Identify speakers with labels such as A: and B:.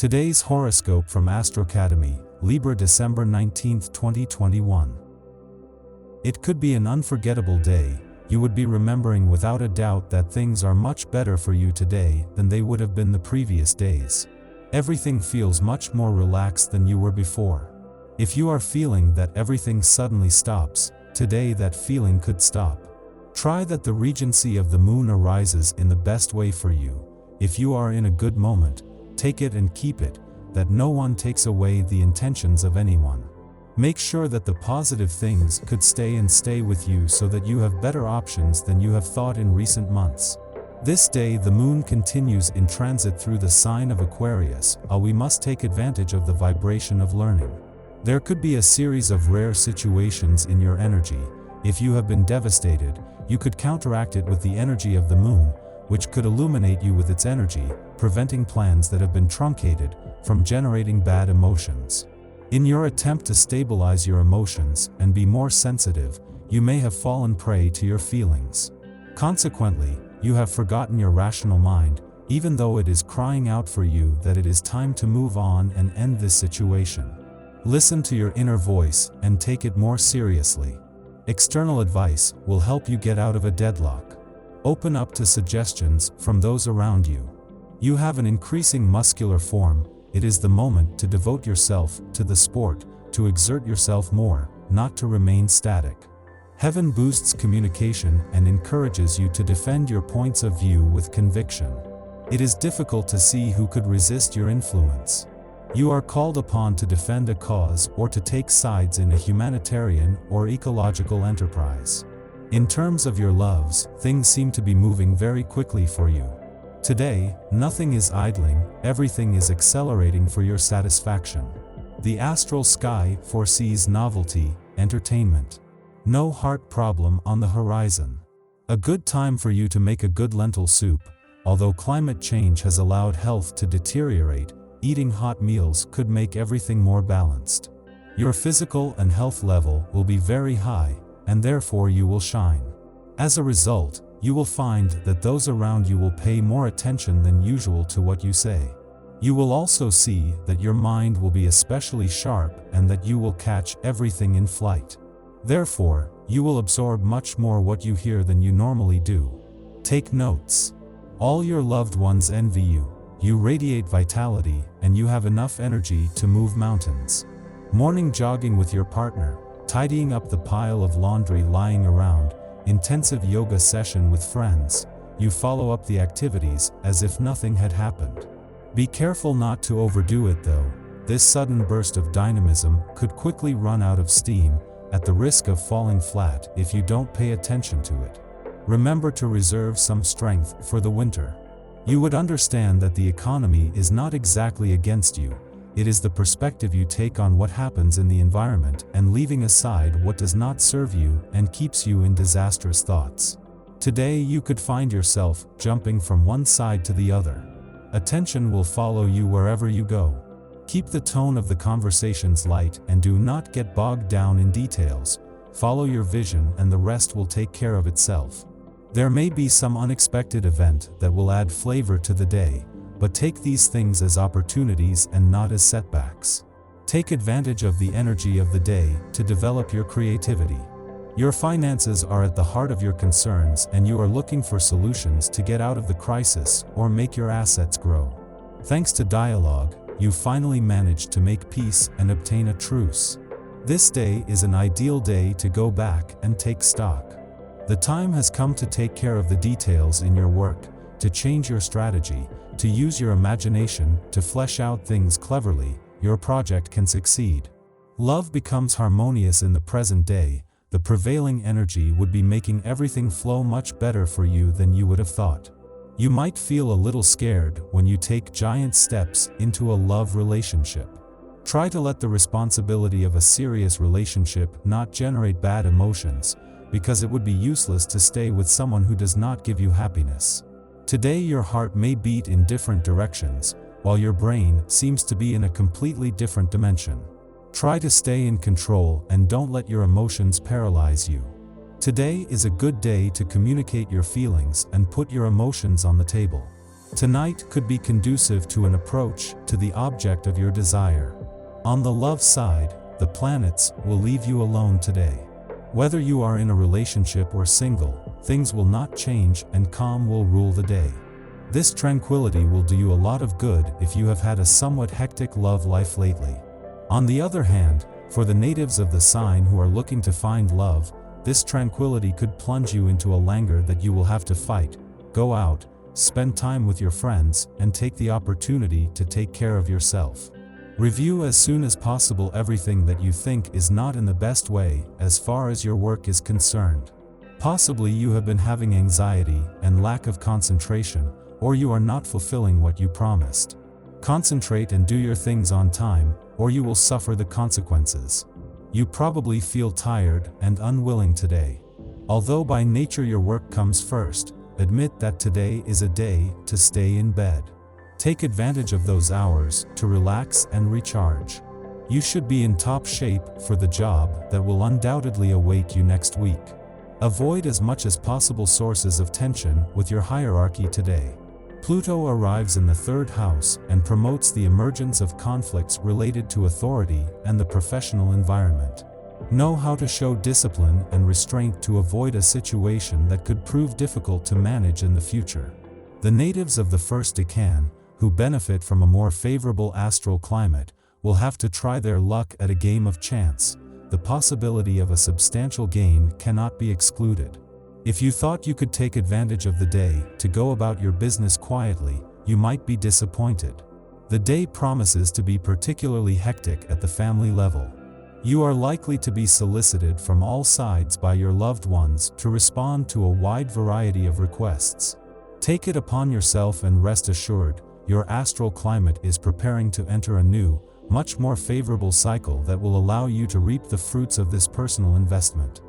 A: Today's horoscope from Astrocademy, Libra December 19, 2021. It could be an unforgettable day. You would be remembering without a doubt that things are much better for you today than they would have been the previous days. Everything feels much more relaxed than you were before. If you are feeling that everything suddenly stops, today that feeling could stop. Try that the regency of the moon arises in the best way for you. If you are in a good moment, take it and keep it, that no one takes away the intentions of anyone. Make sure that the positive things could stay with you so that you have better options than you have thought in recent months. This day the moon continues in transit through the sign of Aquarius, we must take advantage of the vibration of learning. There could be a series of rare situations in your energy. If you have been devastated, you could counteract it with the energy of the moon, which could illuminate you with its energy, preventing plans that have been truncated from generating bad emotions. In your attempt to stabilize your emotions and be more sensitive, you may have fallen prey to your feelings. Consequently, you have forgotten your rational mind, even though it is crying out for you that it is time to move on and end this situation. Listen to your inner voice and take it more seriously. External advice will help you get out of a deadlock. Open up to suggestions from those around you. You have an increasing muscular form. It is the moment to devote yourself to the sport, to exert yourself more, not to remain static. Heaven boosts communication and encourages you to defend your points of view with conviction. It is difficult to see who could resist your influence. You are called upon to defend a cause or to take sides in a humanitarian or ecological enterprise. In terms of your loves, things seem to be moving very quickly for you. Today, nothing is idling, everything is accelerating for your satisfaction. The astral sky foresees novelty, entertainment. No heart problem on the horizon. A good time for you to make a good lentil soup. Although climate change has allowed health to deteriorate, eating hot meals could make everything more balanced. Your physical and health level will be very high, and therefore you will shine. As a result, you will find that those around you will pay more attention than usual to what you say. You will also see that your mind will be especially sharp and that you will catch everything in flight. Therefore, you will absorb much more what you hear than you normally do. Take notes. All your loved ones envy you. You radiate vitality, and you have enough energy to move mountains. Morning jogging with your partner, tidying up the pile of laundry lying around, intensive yoga session with friends. You follow up the activities as if nothing had happened. Be careful not to overdo it though. This sudden burst of dynamism could quickly run out of steam, at the risk of falling flat if you don't pay attention to it. Remember to reserve some strength for the winter. You would understand that the economy is not exactly against you. It is the perspective you take on what happens in the environment and leaving aside what does not serve you and keeps you in disastrous thoughts. Today you could find yourself jumping from one side to the other. Attention will follow you wherever you go. Keep the tone of the conversations light and do not get bogged down in details. Follow your vision and the rest will take care of itself. There may be some unexpected event that will add flavor to the day, but take these things as opportunities and not as setbacks. Take advantage of the energy of the day to develop your creativity. Your finances are at the heart of your concerns and you are looking for solutions to get out of the crisis or make your assets grow. Thanks to dialogue, you finally managed to make peace and obtain a truce. This day is an ideal day to go back and take stock. The time has come to take care of the details in your work, to change your strategy, to use your imagination, to flesh out things cleverly. Your project can succeed. Love becomes harmonious in the present day. The prevailing energy would be making everything flow much better for you than you would have thought. You might feel a little scared when you take giant steps into a love relationship. Try to let the responsibility of a serious relationship not generate bad emotions, because it would be useless to stay with someone who does not give you happiness. Today your heart may beat in different directions, while your brain seems to be in a completely different dimension. Try to stay in control and don't let your emotions paralyze you. Today is a good day to communicate your feelings and put your emotions on the table. Tonight could be conducive to an approach to the object of your desire. On the love side, the planets will leave you alone today. Whether you are in a relationship or single, things will not change and calm will rule the day. This tranquility will do you a lot of good if you have had a somewhat hectic love life lately. On the other hand, for the natives of the sign who are looking to find love, this tranquility could plunge you into a languor that you will have to fight. Go out, spend time with your friends, and take the opportunity to take care of yourself. Review as soon as possible everything that you think is not in the best way as far as your work is concerned. Possibly you have been having anxiety and lack of concentration, or you are not fulfilling what you promised. Concentrate and do your things on time, or you will suffer the consequences. You probably feel tired and unwilling today. Although by nature your work comes first, admit that today is a day to stay in bed. Take advantage of those hours to relax and recharge. You should be in top shape for the job that will undoubtedly await you next week. Avoid as much as possible sources of tension with your hierarchy today. Pluto arrives in the third house and promotes the emergence of conflicts related to authority and the professional environment. Know how to show discipline and restraint to avoid a situation that could prove difficult to manage in the future. The natives of the first decan, who benefit from a more favorable astral climate, will have to try their luck at a game of chance. The possibility of a substantial gain cannot be excluded. If you thought you could take advantage of the day to go about your business quietly, you might be disappointed. The day promises to be particularly hectic at the family level. You are likely to be solicited from all sides by your loved ones to respond to a wide variety of requests. Take it upon yourself and rest assured, your astral climate is preparing to enter a new, much more favorable cycle that will allow you to reap the fruits of this personal investment.